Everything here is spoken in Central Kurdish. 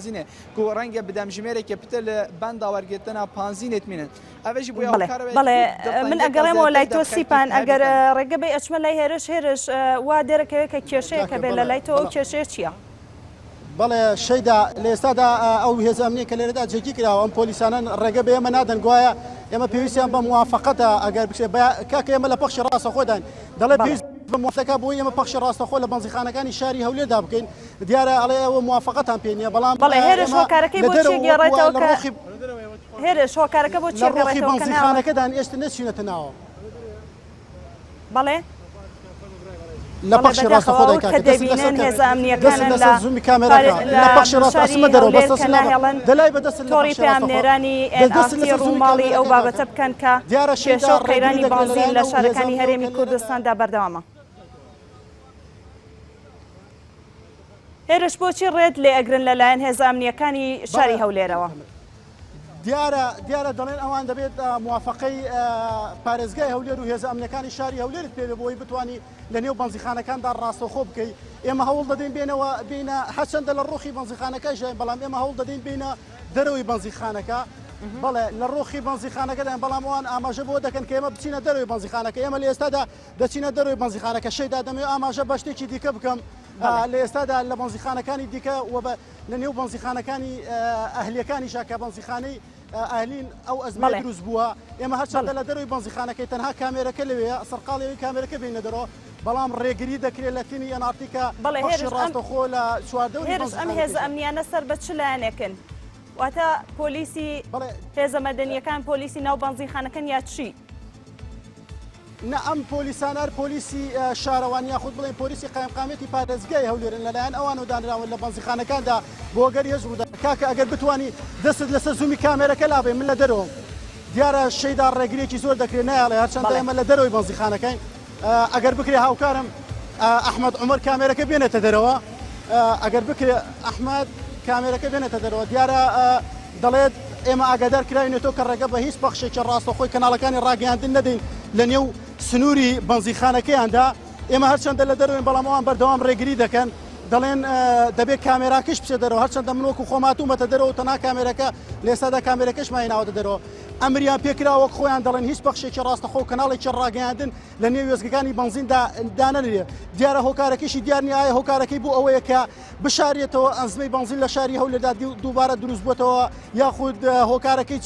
زینه کو رنگ بدم جمرك بتل بند ورگتنا 15 اتمنن اوجي بو بله من اگرم ولای تو سیپان اگر رگبی اچمل هرش و درکه که کشه که بل لای تو کشه چیا بەڵێ شەیدا لە ئێستادا ئەو هێز ئەمنیە کە لێرەدا جێگی کراوە ئەم پۆلیسانە ڕێگە بە ئێمە نادەن گوایە ئێمە پێویستیان بە موافقەتە ئەگەر بچێ کاکە ئێمە لە پەخشی ڕاستەخۆدان دەڵێ پێویست بە موافقەکە بۆ ئێمە پەخشی ڕاستەخۆ لە بەنزیخانەکانی شاری هەولێردا بکەین دیارە ئەڵێ ئەوە موافقەتان پێ نییە بەڵام بەڵێ هێرش هۆکارەکەی بۆ چی گێڕێتەوە کە هێرش هۆکارەکە بۆ چی گێڕێتەوە بەنزیخانەکەدان ئێستا نەچینەتە ناوە بەڵێ لە پەخشی ڕاستەخۆدان کە دەبینن هێز ئەمنیەکانن لە زوومی کامێرەکە لە پەخشی ڕاستەخۆ دەرەوە بەستە دەلای بەدەست تۆڕی پامنێرانی ئەنئاسی ڕووماڵی ئەو بابەتە بکەن کە کێشە و قەیرانی بازین لە شارەکانی هەرێمی کوردستاندا بەردەوامە. هێرش بۆچی ڕێت لێ ئەگرن لەلایەن هێز ئەمنیەکانی شاری هەولێرەوە؟ دیارە دەڵێن ئەوان دەبێت موافقەی پارێزگای هەولێر و هێز ئەمنیەکانی شاری هەولێرت پێ بۆی بتوانانی لە نێو بەنزیخانەکاندا ڕاستەوخۆ بکەیت. ئێمە هەوڵ دەدەین بێنەوە بینە هەرچەندە لە ڕۆخی بەنزیخانەکە ژیان بەڵام ئێمە هەوڵ دەدەین بینە دەرەوەی بەنزیخانەکە بەڵێ لە ڕۆخی بەنزیخانەکەدان بەڵام ئەوان ئاماژە بۆ دەکەن کە ئێمە بچینە دەرەوەی بەنزیخانەکە ئێمە لە ئێستادا دەچینە دەرەوەی بەنزیخانەکە شەیدا دەمێ ئاماژە بە شتێکی دیکە بکەم لە ئێستادا لە بەنزیخانەکانی دیکە لە نێو بەنزیخانەکانی ئەهلیەکانی شاکە بەنزیخانەی ئاهلین ئەو ئەزمە دروست بووە ئێمە هەرچەندە لە دەروی بەنزیخانەکەی تەنها کامێرەکە لەوەیە سەرقاڵەوەی کامێرەکە بینە دەرەوە بەڵام ڕێگری دەکرێت لە تیمی ئەنارتیکە بەخشی ڕاستەخۆ لە چواردەوری هێرش ئەم هێز ئەمنیانە سەر بە چ لایەنێکن واتە پۆلیسی هێزە مەدەنیەکان پۆلیسی ناو بەنزیخانەکەن یا چی؟ نه ئەم پۆلیسانە پۆلیسی شارەوان یاخود بڵێن پۆلیسی قایمقامەتی پارێزگای هەولێرن لەلایەن ئەوانەوە دانراون لە بەنزیخانەکاندا بۆ گەری هێز ڕوودا کاکە ئەگەر بتوانی دەستت لەسەر زوومی کامێرەکە لابێ من لە دەرەوە دیارە شەیدا ڕێگرێکی زۆر دەکرێت نایڵێ هەرچەندە ئێمە لە دەرەوەی بەنزیخانەکەین ئەگەر بکرێ هاوکارم ئەحمەد عومەر کامێرەکە بێنێتە دەرەوە ئەگەر بکرێ ئەحمەد کامێرەکە بێنێتە دەرەوە دیارە دەڵێت ئێمە ئاگادار کراوینێتەوە کە ڕێگە بە هیچ بەخشێکی ڕاستەخۆی کەناڵەکانی ڕاگەیاندن نەدەین لە نێو سنووری بەنزیخانەکەیاندا ئێمە هەرچەندە لە دەروێن بەڵام ئەوان بەردەوام ڕێگری دەکەن دەڵێن دەبێت کامێراکەش بچێت دەرەوە هەرچەندە من وەکو خۆماتومەتە دەرەوە تەنها کامێرەکە لە ئێستادا کامێرەکەش مایناوەتە دەرەوە ئەمریان پێکراوە خۆیان دەڵێن هیچ بەخشێکی ڕاستەخۆ و کەناڵێکی ڕاگەیاندن لە نێو وێستگەکانی بەنزیندا دانەنرێ دیارە هۆکارەکەشی دیار نیایە هۆکارەکەی بوو ئەوەیە کە بشارێتەوە ئەنزمەی بەنزین لە شاری هەولێردا دووبارە دروست بووێتەوە یاخود هۆکارەکەی